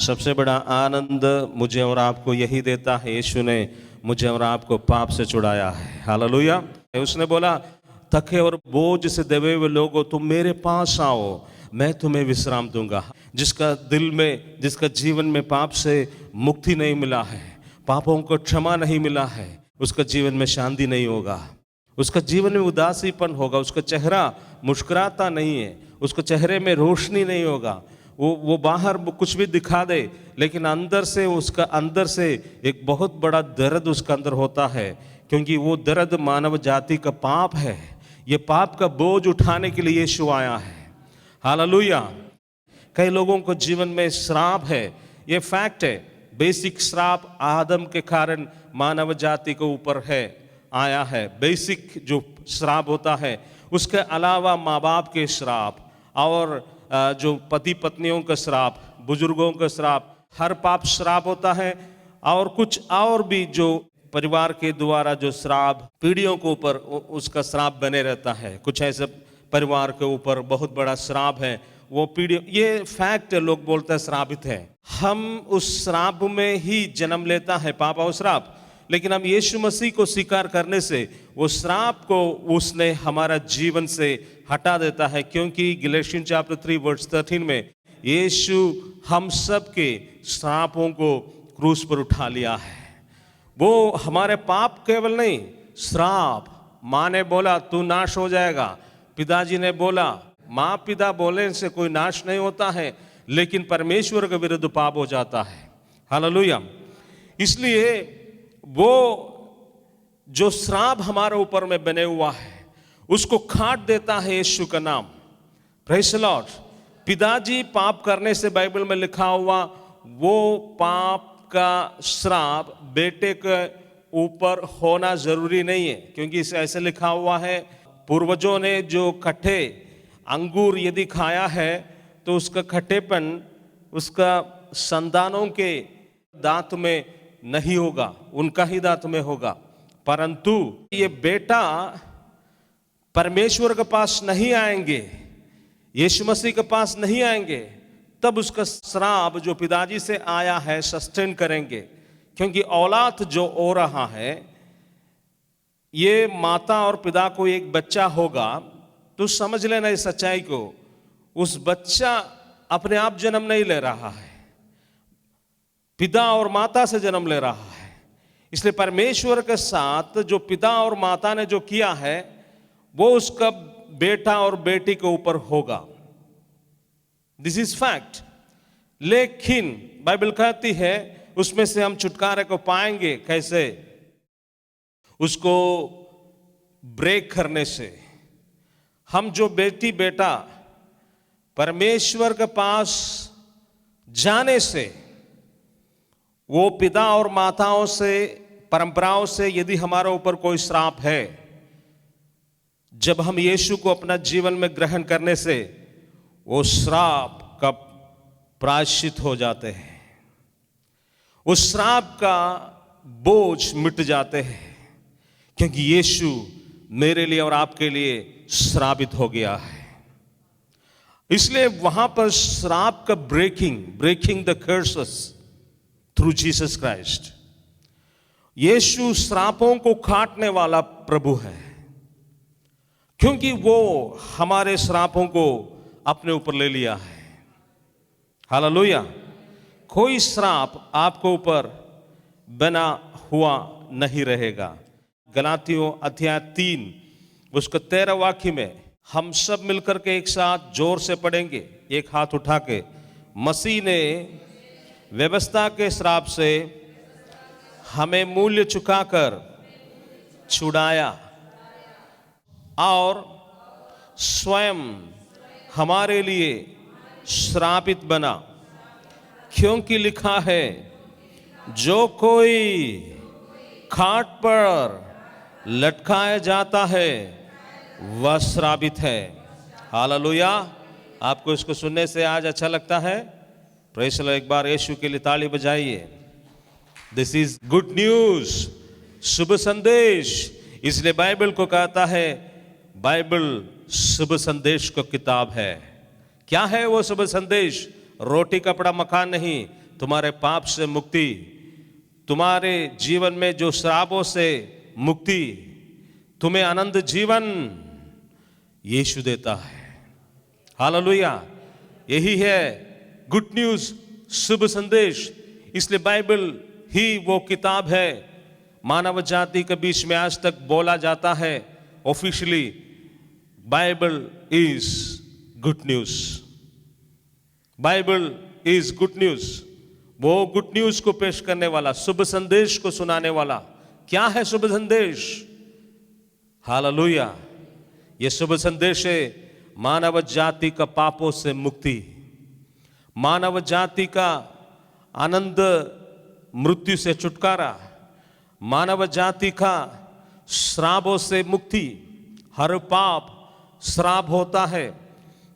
सबसे बड़ा आनंद मुझे और आपको यही देता है, यीशु ने मुझे और आपको पाप से छुड़ाया है। हालेलुया। उसने बोला, थके और बोझ से दबे हुए लोगों तुम मेरे पास आओ, मैं तुम्हें विश्राम दूंगा। जिसका दिल में, जिसका जीवन में पाप से मुक्ति नहीं मिला है, पापों को क्षमा नहीं मिला है, उसका जीवन में शांति नहीं होगा, उसका जीवन में उदासीपन होगा, उसका चेहरा मुस्कुराता नहीं है, उसके चेहरे में रोशनी नहीं होगा। वो बाहर कुछ भी दिखा दे, लेकिन अंदर से उसका अंदर से एक बहुत बड़ा दर्द उसका अंदर होता है, क्योंकि वो दर्द मानव जाति का पाप है। ये पाप का बोझ उठाने के लिए यीशु आया है। हालेलुया। कई लोगों को जीवन में श्राप है, ये फैक्ट है। बेसिक श्राप आदम के कारण मानव जाति के ऊपर है, आया है। बेसिक जो श्राप होता है, उसके अलावा माँ बाप के श्राप और जो पति पत्नियों का श्राप, बुजुर्गों का श्राप, हर पाप श्राप होता है। और कुछ और भी जो परिवार के द्वारा जो श्राप पीढ़ियों के ऊपर उसका श्राप बने रहता है। कुछ ऐसे परिवार के ऊपर बहुत बड़ा श्राप है, वो पीढ़ी, ये फैक्ट लोग बोलते हैं श्रापित है। हम उस श्राप में ही जन्म लेता है, पाप और श्राप। लेकिन हम यीशु मसीह को स्वीकार करने से वो श्राप को उसने हमारा जीवन से हटा देता है, क्योंकि गलातियन चैप्टर 3 वर्स 13 में यीशु हम सब के श्रापों को क्रूस पर उठा लिया है। वो हमारे पाप केवल नहीं, श्राप। माँ ने बोला तू नाश हो जाएगा, पिताजी ने बोला, माँ पिता बोलने से कोई नाश नहीं होता है, लेकिन परमेश्वर के विरुद्ध पाप हो जाता है। हालेलुया। इसलिए वो जो श्राप हमारे ऊपर में बने हुआ है, उसको काट देता है यीशु का नाम। Praise the Lord. पिताजी पाप करने से बाइबल में लिखा हुआ वो पाप का श्राप बेटे के ऊपर होना जरूरी नहीं है, क्योंकि इसे ऐसे लिखा हुआ है, पूर्वजों ने जो खट्टे अंगूर यदि खाया है तो उसका खट्टेपन उसका संतानों के दांत में नहीं होगा, उनका ही दांत में होगा। परंतु ये बेटा परमेश्वर के पास नहीं आएंगे, यीशु मसीह के पास नहीं आएंगे, तब उसका श्राप जो पिताजी से आया है सस्टेन करेंगे। क्योंकि औलाद जो हो रहा है, ये माता और पिता को एक बच्चा होगा, तो समझ लेना इस सच्चाई को, उस बच्चा अपने आप जन्म नहीं ले रहा है, पिता और माता से जन्म ले रहा है। इसलिए परमेश्वर के साथ जो पिता और माता ने जो किया है, वो उसका बेटा और बेटी के ऊपर होगा। This is fact. लेकिन बाइबल कहती है उसमें से हम छुटकारे को पाएंगे कैसे? उसको ब्रेक करने से। हम जो बेटी बेटा परमेश्वर के पास जाने से, वो पिता और माताओं से, परंपराओं से यदि हमारे ऊपर कोई श्राप है, जब हम यीशु को अपना जीवन में ग्रहण करने से वो श्राप का प्रायश्चित हो जाते हैं, उस श्राप का बोझ मिट जाते हैं, क्योंकि यीशु मेरे लिए और आपके लिए श्रापित हो गया है। इसलिए वहां पर श्राप का breaking the curses through Jesus Christ. यीशु श्रापों को काटने वाला प्रभु है, क्योंकि वो हमारे श्रापों को अपने ऊपर ले लिया है। हालेलुया। कोई श्राप आपको ऊपर बना हुआ नहीं रहेगा। गलातियों अध्याय 3 उसका 13 वाक्य में हम सब मिलकर के एक साथ जोर से पढ़ेंगे, एक हाथ उठा के। मसीह ने व्यवस्था के श्राप से हमें मूल्य चुकाकर छुड़ाया और स्वयं हमारे लिए श्रापित बना, क्योंकि लिखा है, जो कोई खाट पर लटकाया जाता है वह श्रापित है। हालेलुया। आपको इसको सुनने से आज अच्छा लगता है? Praise the Lord. एक बार यीशु के लिए ताली बजाइए। दिस इज गुड न्यूज, शुभ संदेश। इसलिए बाइबल को कहता है, बाइबल शुभ संदेश को किताब है। क्या है वो शुभ संदेश? रोटी कपड़ा मकान नहीं, तुम्हारे पाप से मुक्ति, तुम्हारे जीवन में जो श्रापों से मुक्ति, तुम्हें आनंद जीवन यीशु देता है। हालेलुया। यही है गुड न्यूज, शुभ संदेश। इसलिए बाइबल ही वो किताब है, मानव जाति के बीच में आज तक बोला जाता है officially, Bible is good news. Bible is good news. वो गुड न्यूज को पेश करने वाला, शुभ संदेश को सुनाने वाला। क्या है शुभ संदेश? हालेलुया। ये शुभ संदेश है मानव जाति का पापों से मुक्ति, मानव जाति का आनंद, मृत्यु से छुटकारा, मानव जाति का श्रापों से मुक्ति। हर पाप श्राप होता है,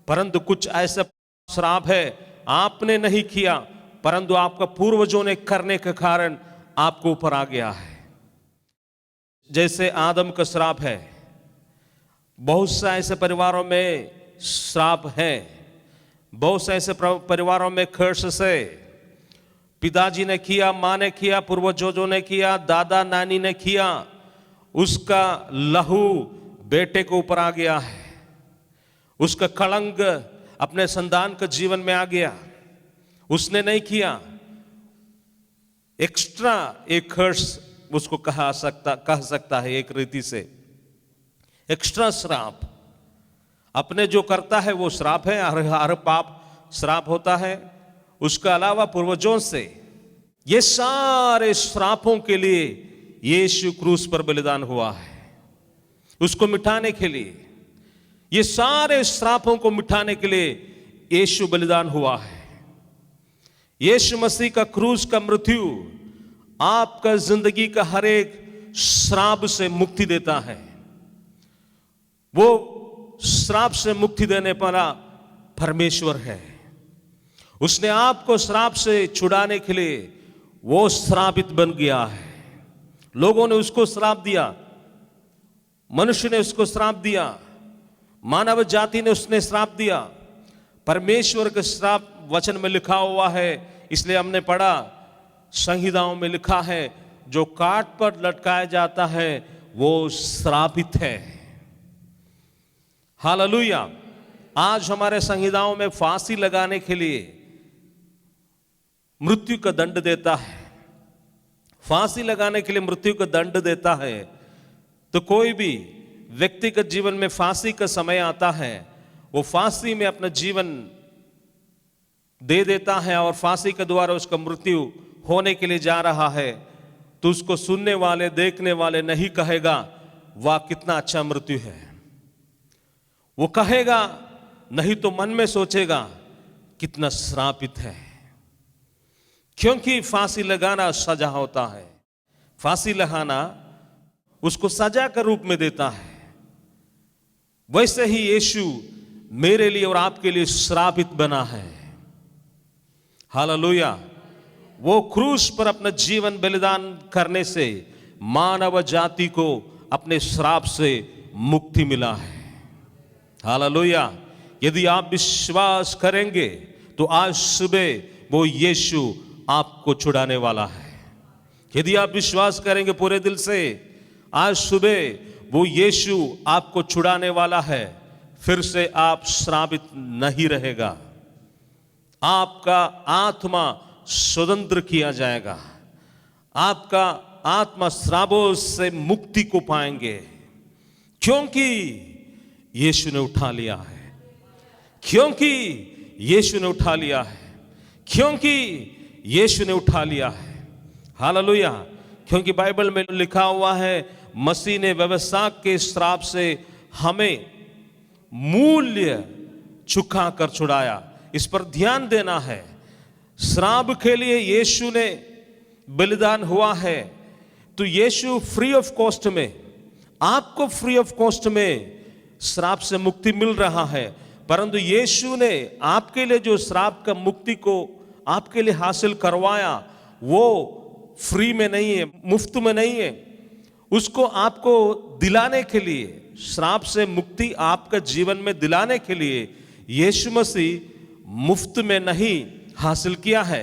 परंतु कुछ ऐसा श्राप है आपने नहीं किया, परंतु आपका पूर्वजों ने करने के कारण आपको ऊपर आ गया है। जैसे आदम का श्राप है, बहुत से ऐसे परिवारों में श्राप है, बहुत से ऐसे परिवारों में कर्स से पिताजी ने किया, माँ ने किया, पूर्वजों ने किया, दादा नानी ने किया, उसका लहू बेटे को ऊपर आ गया है, उसका कलंक अपने संतान के जीवन में आ गया। उसने नहीं किया, एक्स्ट्रा एक कर्स उसको कह सकता है एक रीति से, एक्स्ट्रा श्राप। अपने जो करता है वो श्राप है, हर पाप श्राप होता है। उसके अलावा पूर्वजों से ये सारे श्रापों के लिए यीशु क्रूस पर बलिदान हुआ है, उसको मिटाने के लिए। ये सारे श्रापों को मिटाने के लिए यीशु बलिदान हुआ है। यीशु मसीह का क्रूस का मृत्यु आपका जिंदगी का हर एक श्राप से मुक्ति देता है। वो श्राप से मुक्ति देने वाला परमेश्वर है। उसने आपको श्राप से छुड़ाने के लिए वो श्रापित बन गया है। लोगों ने उसको श्राप दिया, मनुष्य ने उसको श्राप दिया, मानव जाति ने उसने श्राप दिया। परमेश्वर का श्राप वचन में लिखा हुआ है, इसलिए हमने पढ़ा, संहिताओं में लिखा है, जो काट पर लटकाया जाता है वो श्रापित है। हालेलुया। आज हमारे संहिताओं में फांसी लगाने के लिए मृत्यु का दंड देता है, फांसी लगाने के लिए मृत्यु का दंड देता है। तो कोई भी व्यक्तिगत जीवन में फांसी का समय आता है, वो फांसी में अपना जीवन दे देता है और फांसी के द्वारा उसका मृत्यु होने के लिए जा रहा है, तो उसको सुनने वाले, देखने वाले नहीं कहेगा वाह कितना अच्छा मृत्यु है, वो कहेगा, नहीं तो मन में सोचेगा कितना श्रापित है। क्योंकि फांसी लगाना सजा होता है, फांसी लगाना उसको सजा का रूप में देता है। वैसे ही यीशु मेरे लिए और आपके लिए श्रापित बना है। हालेलुया। वो क्रूस पर अपना जीवन बलिदान करने से मानव जाति को अपने श्राप से मुक्ति मिला है। हालेलुया। यदि आप विश्वास करेंगे तो आज सुबह वो यीशु आपको छुड़ाने वाला है। यदि आप विश्वास करेंगे पूरे दिल से, आज सुबह वो यीशु आपको छुड़ाने वाला है। फिर से आप श्रापित नहीं रहेगा, आपका आत्मा स्वतंत्र किया जाएगा, आपका आत्मा श्रापों से मुक्ति को पाएंगे, क्योंकि यीशु ने उठा लिया है, क्योंकि यीशु ने उठा लिया है, क्योंकि यीशु ने उठा लिया है। हालेलुया। क्योंकि बाइबल में लिखा हुआ है, मसीह ने व्यवस्था के श्राप से हमें मूल्य चुका कर छुड़ाया। इस पर ध्यान देना है। श्राप के लिए यीशु ने बलिदान हुआ है, तो यीशु फ्री ऑफ कॉस्ट में, आपको फ्री ऑफ कॉस्ट में श्राप से मुक्ति मिल रहा है। परंतु यीशु ने आपके लिए जो श्राप का मुक्ति को आपके लिए हासिल करवाया, वो फ्री में नहीं है, मुफ्त में नहीं है। उसको आपको दिलाने के लिए, श्राप से मुक्ति आपका जीवन में दिलाने के लिए यीशु मसीह मुफ्त में नहीं हासिल किया है,